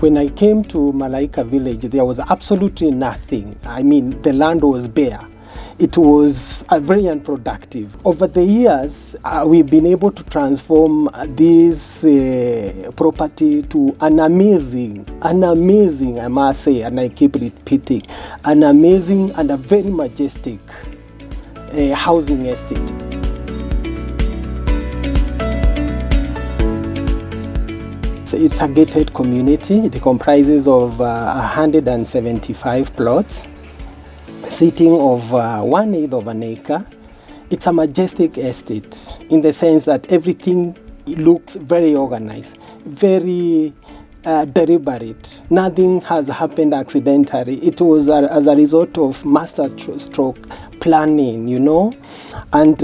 When I came to Malaika village, there was absolutely nothing. I mean, the land was bare. It was very unproductive. Over the years, we've been able to transform this property to an amazing, I must say, and I keep repeating, an amazing and a very majestic housing estate. It's a gated community. It comprises of 175 plots, sitting of 1/8 of an acre. It's a majestic estate in the sense that everything looks very organized, very deliberate. Nothing has happened accidentally. It was as a result of master stroke planning, and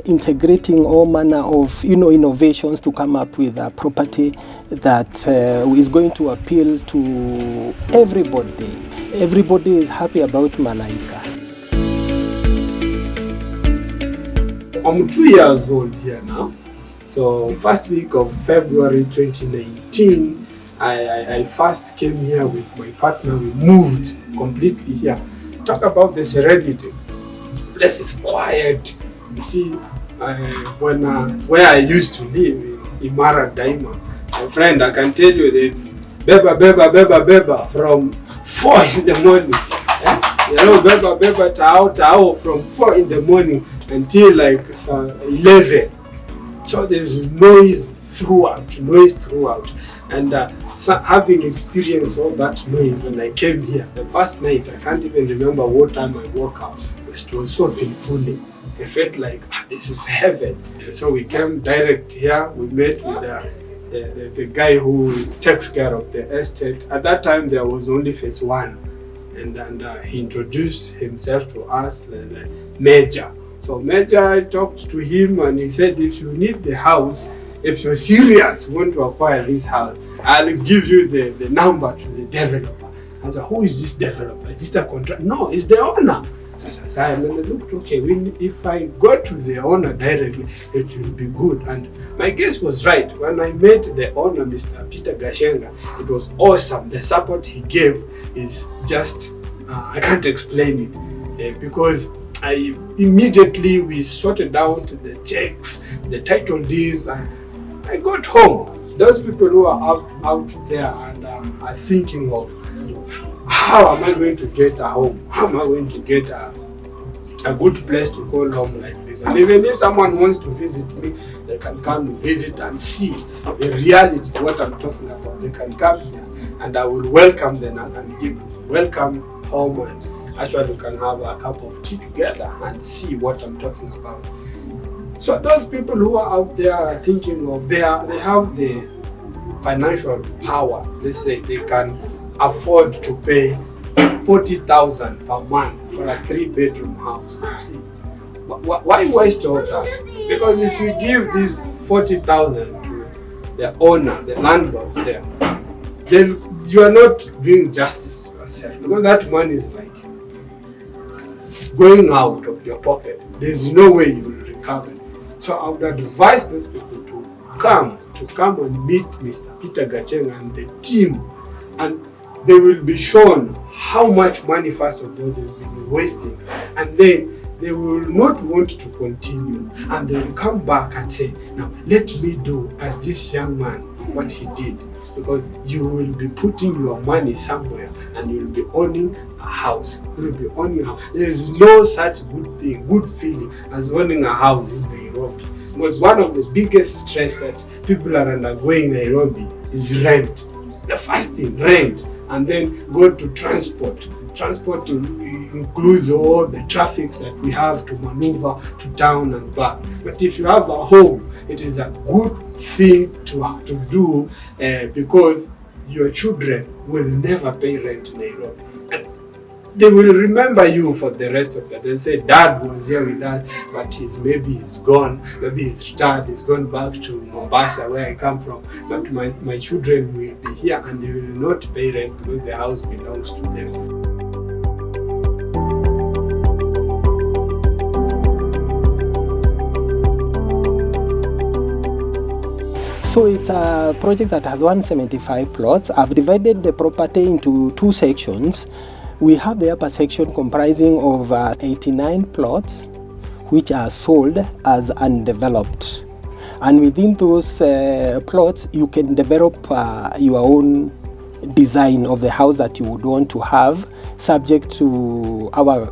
integrating all manner of innovations to come up with a property that is going to appeal to everybody. Everybody is happy about Malaika. I'm 2 years old here now. So first week of February 2019, I first came here with my partner. We moved completely here. Talk about the serenity. Place is quiet. You see, where I used to live in Imara Daima, my friend, I can tell you there's beba from 4 in the morning. Beba tao from 4 in the morning until like 11. So there's noise throughout. And having experienced all that noise when I came here, the first night, I can't even remember what time I woke up. It was so fulfilling. I felt like this is heaven. So we came direct here. We met with the guy who takes care of the estate. At that time, there was only phase 1. And he introduced himself to us, Major. So Major, I talked to him and he said, if you need the house, if you're serious, want to acquire this house, I'll give you the number to the developer. I said, who is this developer? Is this a contract? No, it's the owner. So I looked, okay, if I go to the owner directly, it will be good. And my guess was right. When I met the owner, Mr. Peter Gashenga, it was awesome. The support he gave is just, I can't explain it. Because immediately we sorted out the checks, the title deeds, and I got home. Those people who are out there and are thinking of, how am I going to get a home? How am I going to get a good place to call home like this? And even if someone wants to visit me, they can come visit and see the reality, what I'm talking about. They can come here and I will welcome them and give welcome home, and actually we can have a cup of tea together and see what I'm talking about. So those people who are out there are thinking of, they have the financial power. Let's say they can afford to pay 40,000 per month for a 3-bedroom house. See, why waste all that? Because if you give this 40,000 to the owner, the landlord there, then you are not doing justice to yourself, because that money is like it's going out of your pocket. There's no way you will recover. So I would advise those people to come and meet Mr. Peter Gachenga and the team, and they will be shown how much money, first of all, they've been wasting, and then they will not want to continue, and they will come back and say, now let me do as this young man what he did, because you will be putting your money somewhere and you will be owning a house. You will be owning a house. There is no such good feeling as owning a house in Nairobi. Because one of the biggest stress that people are undergoing in Nairobi is rent. The first thing, rent, and then go to transport. Transport includes all the traffic that we have to maneuver to town and back. But if you have a home, it is a good thing to do because your children will never pay rent in Nairobi. And they will remember you for the rest of the day. They'll say, Dad was here with us, but maybe he's gone, maybe he's retired, he's gone back to Mombasa where I come from. But my children will be here and they will not pay rent because the house belongs to them. So it's a project that has 175 plots. I've divided the property into 2 sections. We have the upper section comprising of 89 plots, which are sold as undeveloped. And within those plots, you can develop your own design of the house that you would want to have, subject to our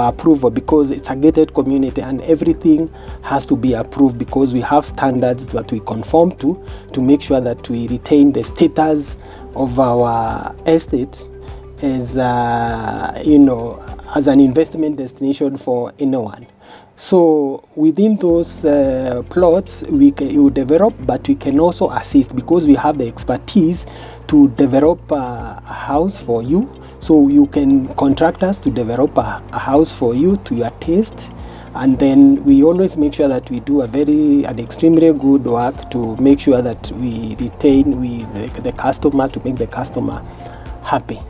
approval, because it's a gated community and everything has to be approved, because we have standards that we conform to make sure that we retain the status of our estate as as an investment destination for anyone. So within those plots, we develop, but we can also assist, because we have the expertise to develop a house for you. So you can contract us to develop a house for you to your taste, and then we always make sure that we do an extremely good work to make sure that we retain the customer, to make the customer happy.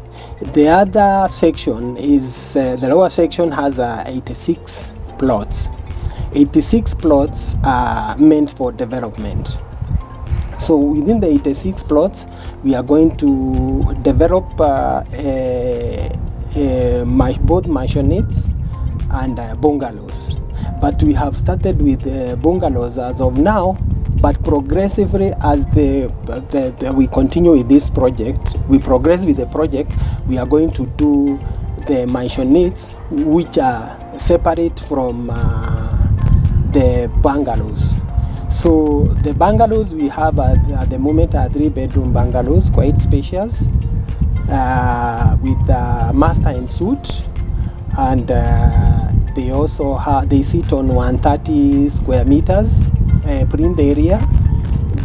The other section is the lower section has 86 plots. 86 plots are meant for development. So within the 86 plots, we are going to develop both mansionettes and bungalows. But we have started with bungalows as of now, but progressively as we continue with this project, we progress with the project, we are going to do the mansionettes, which are separate from the bungalows. So the bungalows we have at the moment are 3-bedroom bungalows, quite spacious, with master and suite, and they also they sit on 130 square meters print area.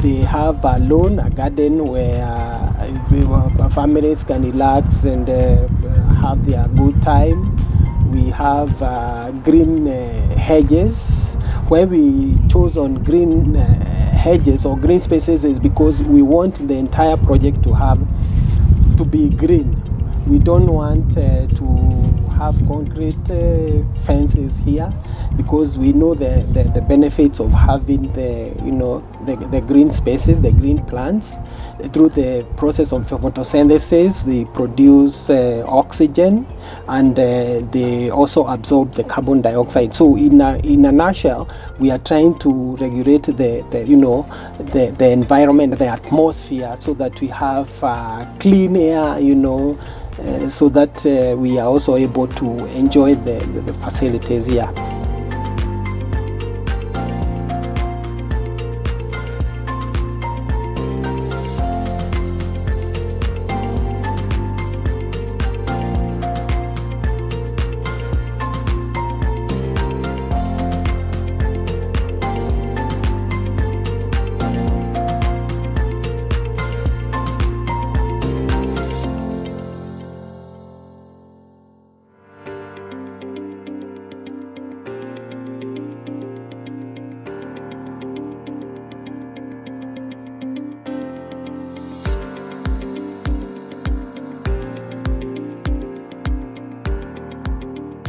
They have a lawn, a garden where families can relax and have their good time. We have green hedges. Where we chose on green hedges or green spaces is because we want the entire project to be green. We don't want to have concrete fences here, because we know the benefits of having the green spaces, the green plants. Through the process of photosynthesis, they produce oxygen, and they also absorb the carbon dioxide. So in a nutshell, we are trying to regulate the environment, the atmosphere, so that we have clean air, so that we are also able to enjoy the facilities here.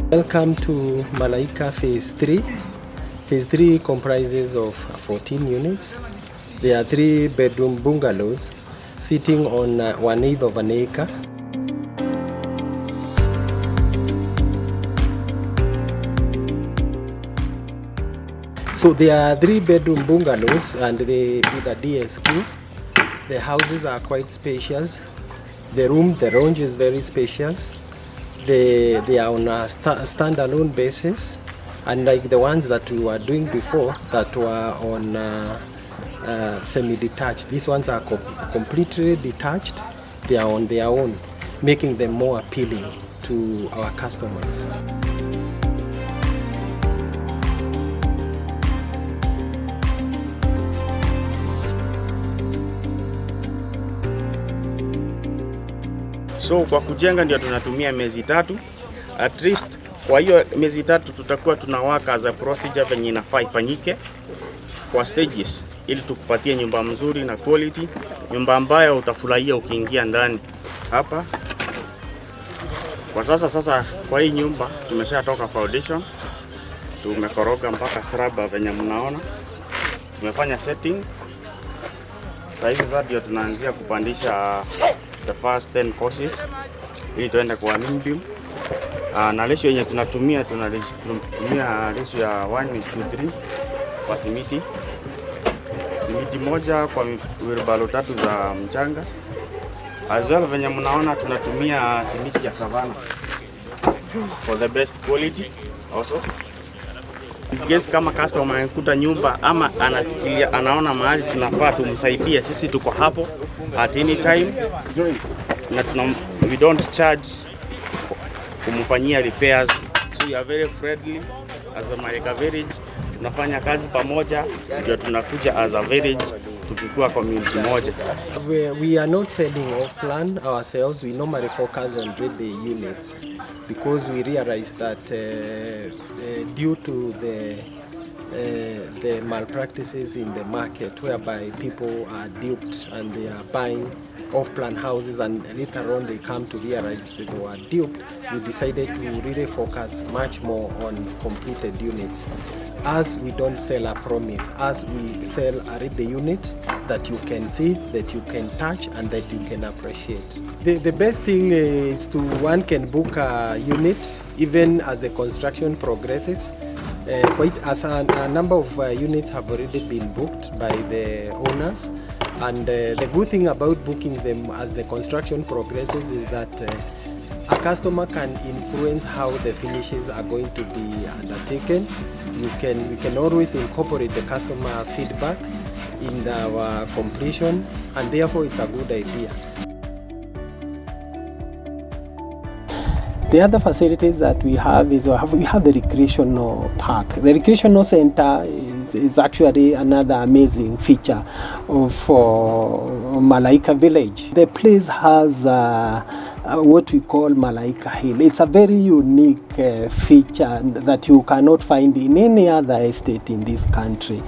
Welcome to Malaika Phase 3. Phase 3 comprises of 14 units. There are 3-bedroom bungalows sitting on 1/8 of an acre. So there are 3-bedroom bungalows and with a DSQ. The houses are quite spacious. The range is very spacious. They are on a standalone basis, unlike the ones that we were doing before that were on semi-detached. These ones are completely detached. They are on their own, making them more appealing to our customers. So kwa kujenga ndio tunatumia miezi 3 at least. Kwa hiyo miezi 3 tutakuwa tunawaka as a procedure venye inafaa ifanyike kwa stages, ili tukupatie nyumba mzuri na quality, nyumba ambayo utafurahia ukiingia ndani hapa. Kwa sasa kwa hii nyumba tumeshatoka foundation, tumekoroga mpaka slab venye mnaona. Tumefanya setting Sasa hivi sasa ndio tunaanzia kupandisha the first 10 courses ili tuende kwa minimum. Na ratio yenye tunatumia ratio ya 1:3 kwa simiti moja kwa wheelbarrow 3 za mchanga. As well venye mnaona tunatumia simiti ya Savana for the best quality also. Guess kama customer anakuta nyumba ama anafikiria anaona mahali tunafaa tumsaidie, sisi tuko hapo at any time, na we don't charge kumfanyia repairs, so we are very friendly as a Malika village. Tunafanya kazi pamoja, ndio tunakuja as a village tukikuwa community moja. We are not selling off plan ourselves. We normally focus on the units because we realize that due to the malpractices in the market whereby people are duped and they are buying off-plan houses and later on they come to realize that they were duped, we decided to really focus much more on completed units. As we don't sell a promise, as we sell a read the unit that you can see, that you can touch and that you can appreciate. The best thing is one can book a unit even as the construction progresses. Quite as a number of units have already been booked by the owners, and the good thing about booking them as the construction progresses is that a customer can influence how the finishes are going to be undertaken. We can always incorporate the customer feedback in our completion, and therefore it's a good idea. The other facilities that we have is we have the recreational park. The recreational center is actually another amazing feature of Malaika village. The place has what we call Malaika Hill. It's a very unique feature that you cannot find in any other estate in this country.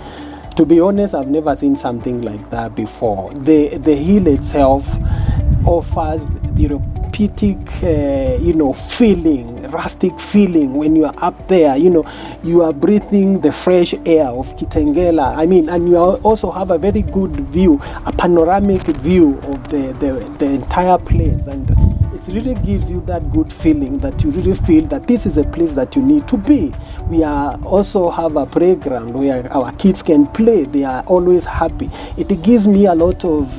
To be honest, I've never seen something like that before. The hill itself offers therapeutic, feeling, rustic feeling when you are up there. You are breathing the fresh air of Kitengela. And you also have a very good view, a panoramic view of the entire place, and it really gives you that good feeling that you really feel that this is a place that you need to be. We also have a playground where our kids can play. They are always happy. It gives me a lot of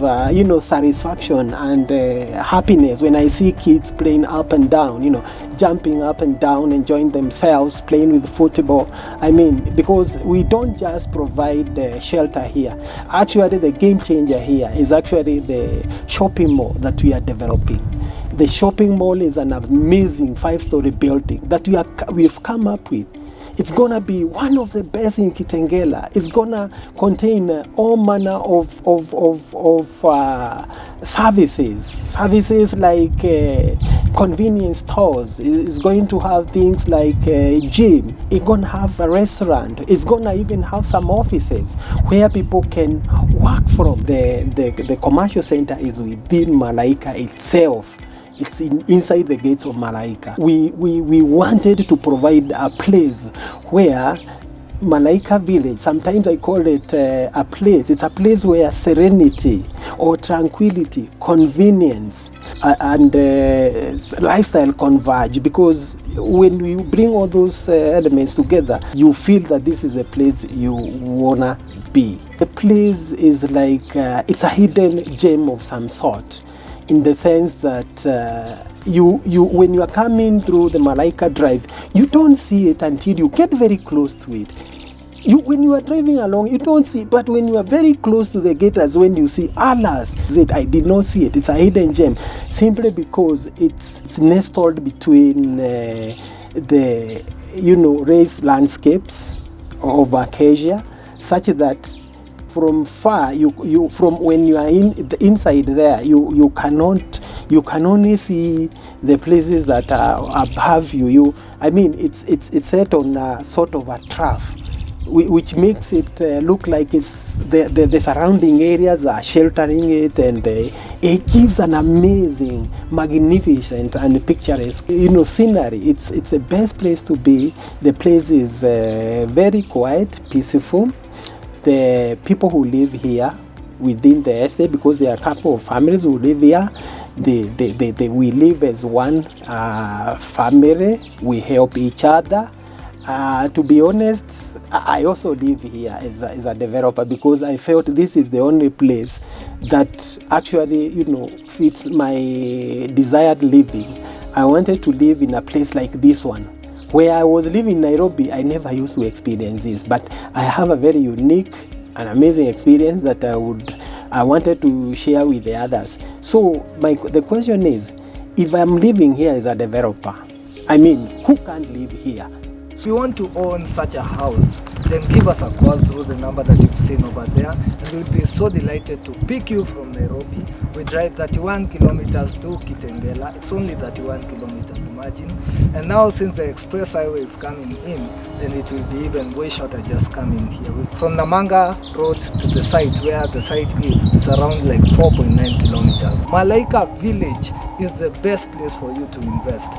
satisfaction and happiness when I see kids playing up and down, jumping up and down, enjoying themselves, playing with football. Because we don't just provide shelter here. Actually, the game changer here is actually the shopping mall that we are developing. The shopping mall is an amazing 5-story building that we've come up with. It's gonna be one of the best in Kitengela. It's gonna contain all manner of services like convenience stores. It's going to have things like gym. It's gonna have a restaurant. It's gonna even have some offices where people can work from. The commercial center is within Malaika itself. It's inside the gates of Malaika. We wanted to provide a place where Malaika village, sometimes I call it a place. It's a place where serenity or tranquility, convenience, and lifestyle converge. Because when we bring all those elements together, you feel that this is a place you wanna be. The place is like it's a hidden gem of some sort, in the sense that when you are coming through the Malaika Drive, you don't see it until you get very close to it. When you are driving along, you don't see it, but when you are very close to the gate, as when you see, alas, I did not see it. It's a hidden gem, simply because it's nestled between the raised landscapes of acacia, such that from far, from when you are inside there, you can only see the places that are above you. It's set on a sort of a trough, which makes it look like it's the surrounding areas are sheltering it, and it gives an amazing, magnificent and picturesque scenery. It's the best place to be. The place is very quiet, peaceful. The people who live here within the estate, because there are a couple of families who live here. We live as one family. We help each other. To be honest, I also live here as a developer, because I felt this is the only place that actually, fits my desired living. I wanted to live in a place like this one. Where I was living in Nairobi, I never used to experience this, but I have a very unique and amazing experience that I wanted to share with the others. So the question is, if I'm living here as a developer, who can't live here? If you want to own such a house, then give us a call through the number that you've seen over there, and we'll be so delighted to pick you from Nairobi. We drive 31 kilometers to Kitengela. It's only 31 kilometers, imagine. And now since the express highway is coming in, then it will be even way shorter just coming here. From Namanga Road to the site where the site is, it's around like 4.9 kilometers. Malaika Village is the best place for you to invest.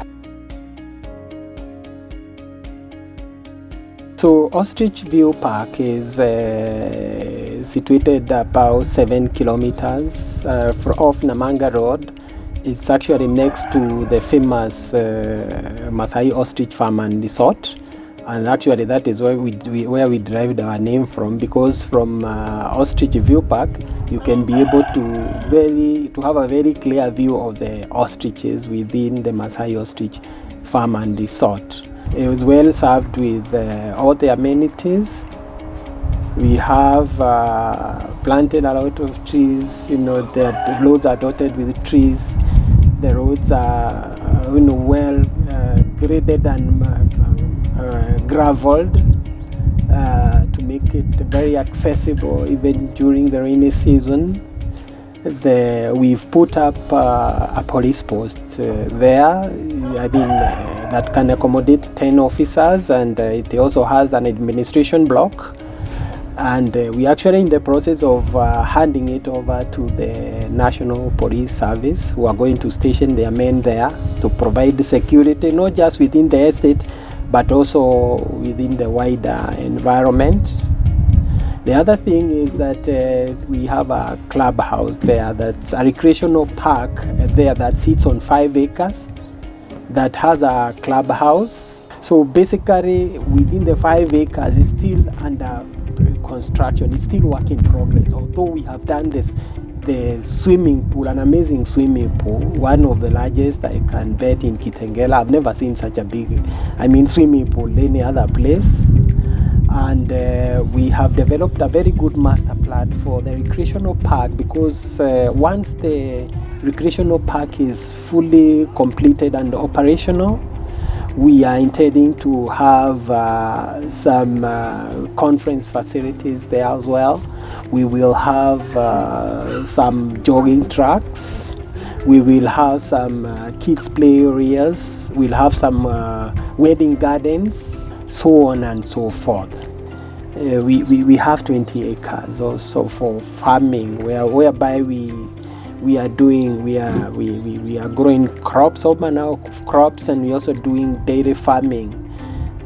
So Ostrich View Park is situated about 7 kilometers off Namanga Road. It's actually next to the famous Masai Ostrich Farm and Resort, and actually that is where we derived our name from, because from Ostrich View Park you can be able to have a very clear view of the ostriches within the Masai Ostrich Farm and Resort. It was well served with all the amenities. We have planted a lot of trees. The roads are dotted with trees. The roads are well graded and graveled to make it very accessible even during the rainy season. We've put up a police post there. That can accommodate 10 officers, and it also has an administration block. And we're actually in the process of handing it over to the National Police Service, who are going to station their men there to provide security, not just within the estate, but also within the wider environment. The other thing is that we have a clubhouse there, that's a recreational park there that sits on 5 acres, that has a clubhouse. So basically within the 5 acres is still under construction, it's still work in progress, although we have done the swimming pool, an amazing swimming pool, one of the largest I can bet in Kitengela. I've never seen such a big swimming pool any other place. And we have developed a very good master plan for the recreational park, because once the recreational park is fully completed and operational, we are intending to have some conference facilities there as well. We will have some jogging tracks. We will have some kids play areas. We'll have some wedding gardens, so on and so forth. We have 20 acres also for farming, whereby we are growing crops, all manner of crops, and we're also doing dairy farming.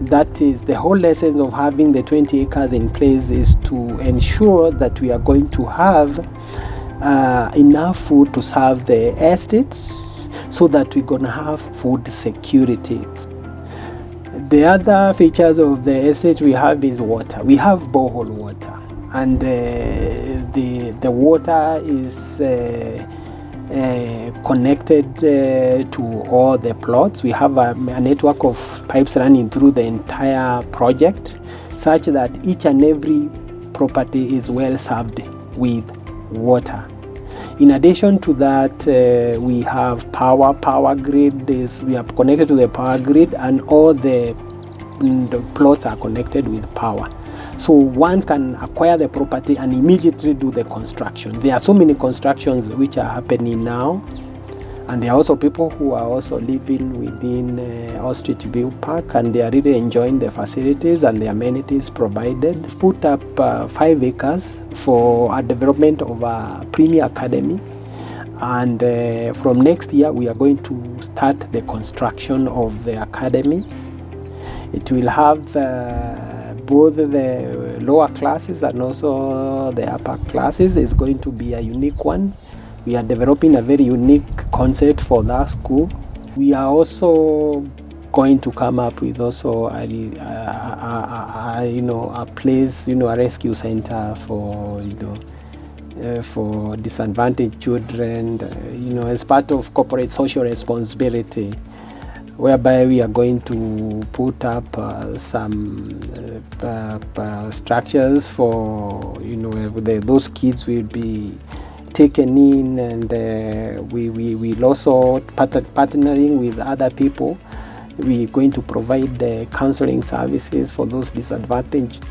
That is the whole essence of having the 20 acres in place, is to ensure that we are going to have enough food to serve the estate, so that we're going to have food security. The other features of the estate we have is water. We have borehole water, and the water is connected to all the plots. We have a network of pipes running through the entire project, such that each and every property is well served with water. In addition to that, we have power grid. We are connected to the power grid, and all the plots are connected with power. So one can acquire the property and immediately do the construction. There are so many constructions which are happening now, and there are also people who are also living within Ostrich View Park, and they are really enjoying the facilities and the amenities provided. Put up 5 acres for a development of a premier academy, and from next year we are going to start the construction of the academy. It will have both the lower classes and also the upper classes. Is going to be a unique one. We are developing a very unique concept for that school. We are also going to come up with also a place, a rescue center for for disadvantaged children, as part of corporate social responsibility, whereby we are going to put up some structures for, those kids will be taken in, and we will also partnering with other people. We're going to provide counseling services for those disadvantaged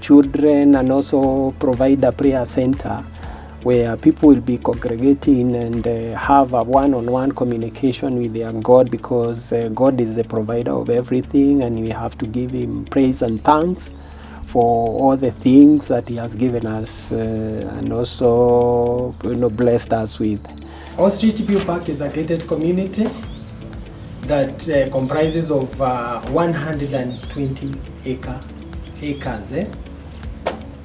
children, and also provide a prayer center where people will be congregating and have a one-on-one communication with their God, because God is the provider of everything, and we have to give him praise and thanks for all the things that he has given us and also blessed us with. Ostrich View Park is a gated community that comprises of 120 acres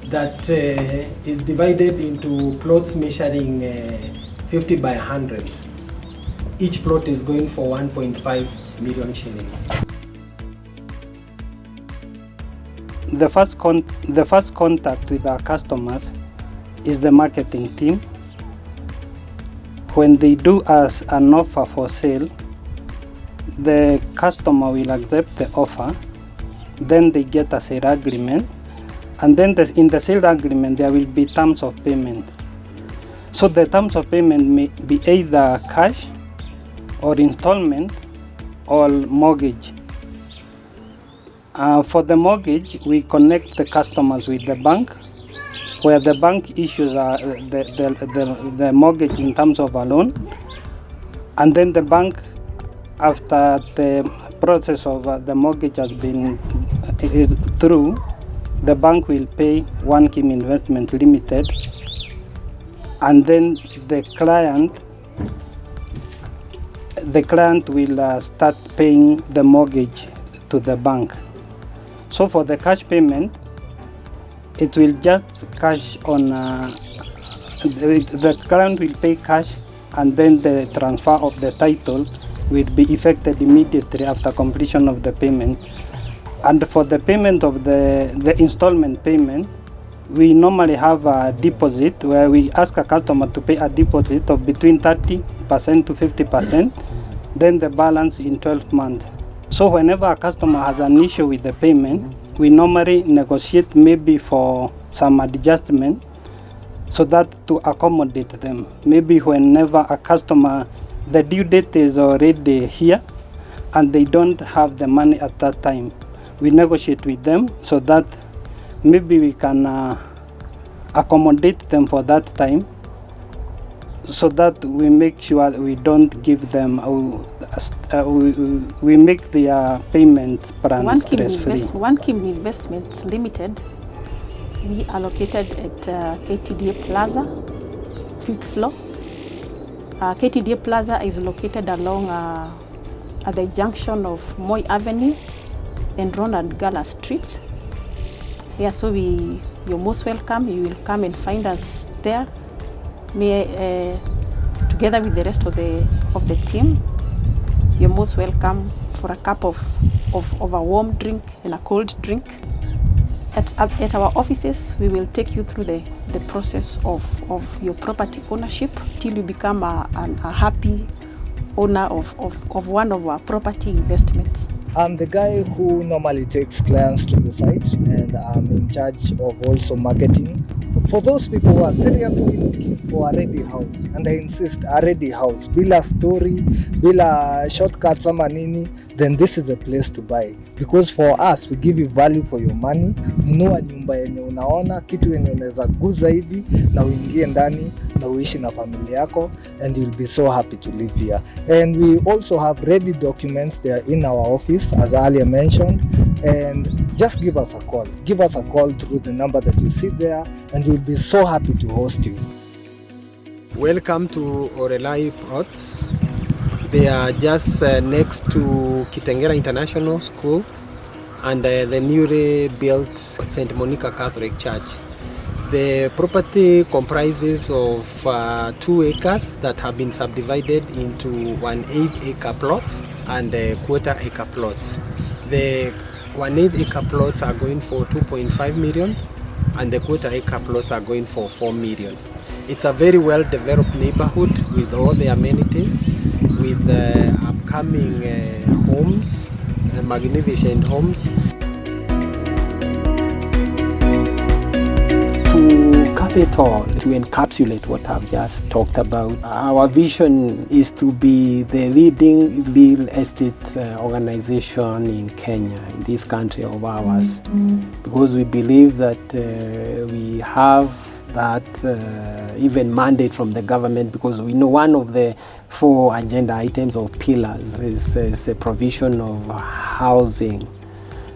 that is divided into plots measuring 50 by 100. Each plot is going for 1.5 million shillings. The first contact with our customers is the marketing team. When they do us an offer for sale, the customer will accept the offer, then they get a sale agreement, and then in the sale agreement there will be terms of payment. So the terms of payment may be either cash or installment or mortgage. For the mortgage, we connect the customers with the bank, where the bank issues the mortgage in terms of a loan, and then the bank, after the process of the mortgage has been through, the bank will pay Wankim Investments Limited, and then the client will start paying the mortgage to the bank. So for the cash payment, it will just cash on, the client will pay cash, and then the transfer of the title will be effected immediately after completion of the payment. And for the payment of the installment payment, we normally have a deposit where we ask a customer to pay a deposit of between 30% to 50%, then the balance in 12 months. So whenever a customer has an issue with the payment, we normally negotiate maybe for some adjustment, so that to accommodate them. Maybe whenever a customer, the due date is already here and they don't have the money at that time, we negotiate with them so that maybe we can accommodate them for that time, so that we make sure we don't give them, we make their payment plan stress-free. Wankim Investments Limited, we are located at KTDA Plaza, 5th floor. KTDA Plaza is located along at the junction of Moi Avenue and Ronald Gala Street. Yeah, so you're most welcome. You will come and find us there. Together with the rest of the team, you're most welcome for a cup of a warm drink and a cold drink. At our offices, we will take you through the process of your property ownership till you become a happy owner of one of our property investments. I'm the guy who normally takes clients to the site, and I'm in charge of also marketing. For those people who are seriously looking for a ready house, and I insist, a ready house, bila story, bila shortcuts ama nini, then this is a place to buy. Because for us, we give you value for your money. Nunua nyumba yenye unaona, kitu yenye unaweza guza hivi, na uingie ndani, na uishi na familia yako, and you'll be so happy to live here. And we also have ready documents there in our office, as earlier mentioned, and just give us a call. Give us a call through the number that you see there, and we'll be so happy to host you. Welcome to Orelai Plots. They are just next to Kitengela International School, and the newly built St. Monica Catholic Church. The property comprises of 2 acres that have been subdivided into 1/8 acre plots and quarter-acre plots. The 1/8 acre plots are going for 2.5 million and the quarter-acre plots are going for 4 million. It's a very well-developed neighborhood with all the amenities, with upcoming homes, magnificent homes. To cap it all, to encapsulate what I've just talked about, our vision is to be the leading real estate organization in Kenya, in this country of ours, because we believe that we have that even mandate from the government, because we know one of the 4 agenda items or pillars is the provision of housing.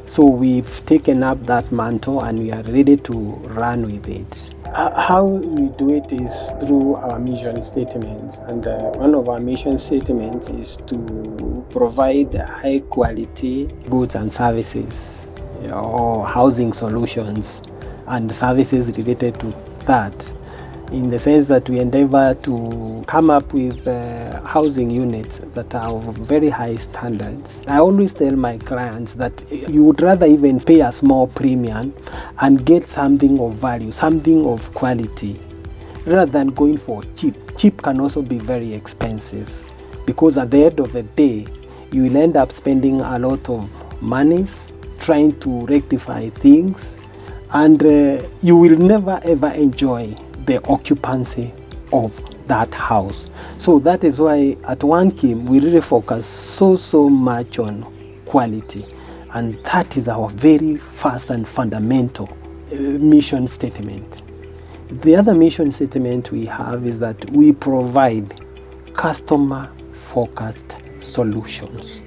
So we've taken up that mantle and we are ready to run with it. How we do it is through our mission statements, and one of our mission statements is to provide high quality goods and services, or housing solutions and services related to that, in the sense that we endeavor to come up with housing units that are of very high standards. I always tell my clients that you would rather even pay a small premium and get something of value, something of quality, rather than going for cheap. Cheap can also be very expensive, because at the end of the day, you will end up spending a lot of monies trying to rectify things, and you will never ever enjoy the occupancy of that house. So that is why at Wankim we really focus so much on quality, and that is our very first and fundamental mission statement. The other mission statement we have is that we provide customer focused solutions.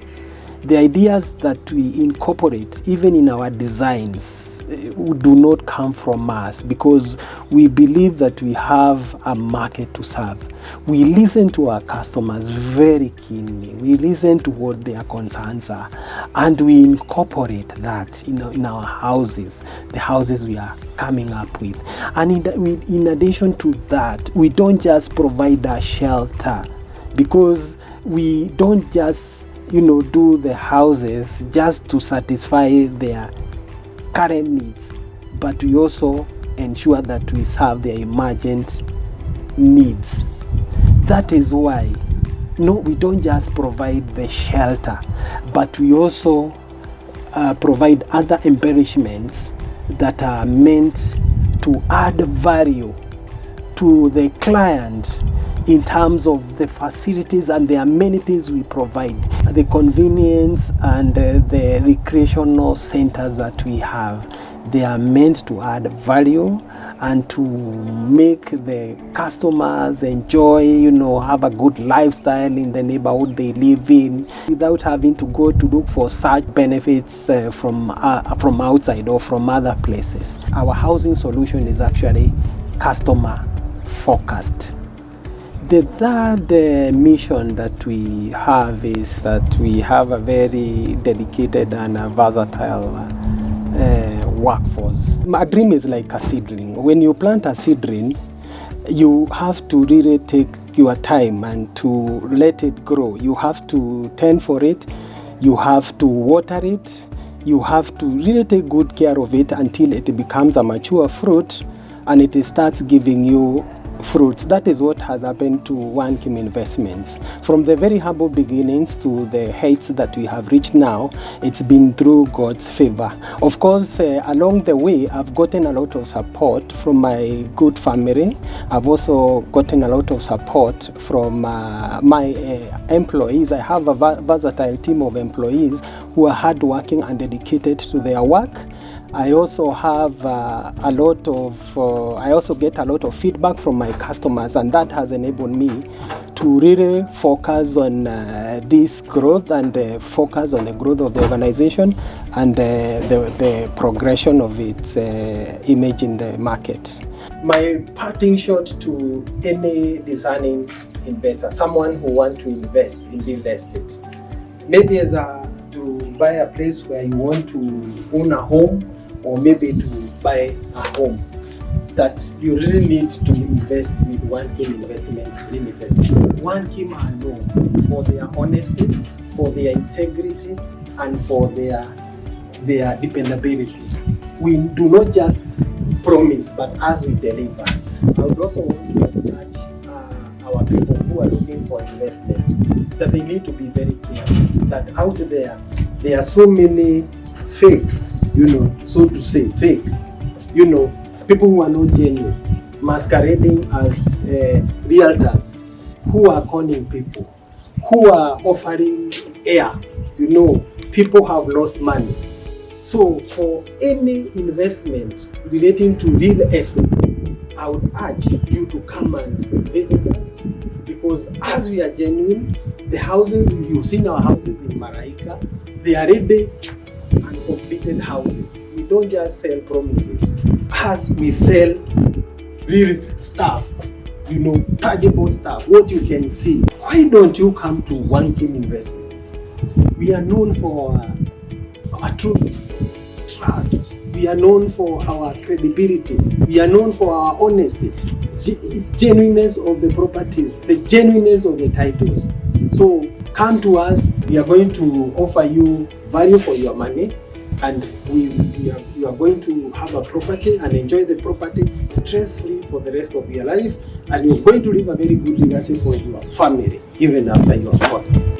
The ideas that we incorporate even in our designs do not come from us, because we believe that we have a market to serve. We listen to our customers very keenly. We listen to what their concerns are, and we incorporate that in our houses, the houses we are coming up with. And in addition to that, we don't just provide a shelter, because we don't just do the houses just to satisfy their current needs, but we also ensure that we serve their emergent needs. That is why we don't just provide the shelter, but we also provide other embellishments that are meant to add value to the client in terms of the facilities and the amenities we provide, the convenience and the recreational centers that we have. They are meant to add value and to make the customers enjoy, have a good lifestyle in the neighborhood they live in, without having to go to look for such benefits from outside or from other places. Our housing solution is actually customer focused. The third mission that we have is that we have a very dedicated and a versatile workforce. A dream is like a seedling. When you plant a seedling, you have to really take your time and to let it grow. You have to tend for it, you have to water it, you have to really take good care of it until it becomes a mature fruit and it starts giving you fruits. That is what has happened to Wankim Investments. From the very humble beginnings to the heights that we have reached now, it's been through God's favor. Of course, along the way, I've gotten a lot of support from my good family. I've also gotten a lot of support from my employees. I have a versatile team of employees who are hardworking and dedicated to their work. I also have I also get a lot of feedback from my customers, and that has enabled me to really focus on this growth and focus on the growth of the organization and the progression of its image in the market. My parting shot to any discerning investor, someone who wants to invest in real estate, maybe to buy a place where you want to own a home, or maybe to buy a home, that you really need to invest with Wankim Investments Limited. Wankim are known for their honesty, for their integrity, and for their dependability. We do not just promise, but as we deliver. I would also want to encourage our people who are looking for investment that they need to be very careful. That out there are so many fake, so to say, fake, people who are not genuine, masquerading as realtors, who are conning people, who are offering air. People have lost money. So for any investment relating to real estate, I would urge you to come and visit us, because as we are genuine, the houses, you've seen our houses in Maraika, they are ready and completed houses. We don't just sell promises. As we sell real stuff, tangible stuff, what you can see. Why don't you come to Wankim Investments? We are known for our truth, trust. We are known for our credibility. We are known for our honesty, genuineness of the properties, the genuineness of the titles. So come to us. We are going to offer you value for your money, and you are going to have a property and enjoy the property stress-free for the rest of your life, and you're going to leave a very good legacy for your family even after you are gone.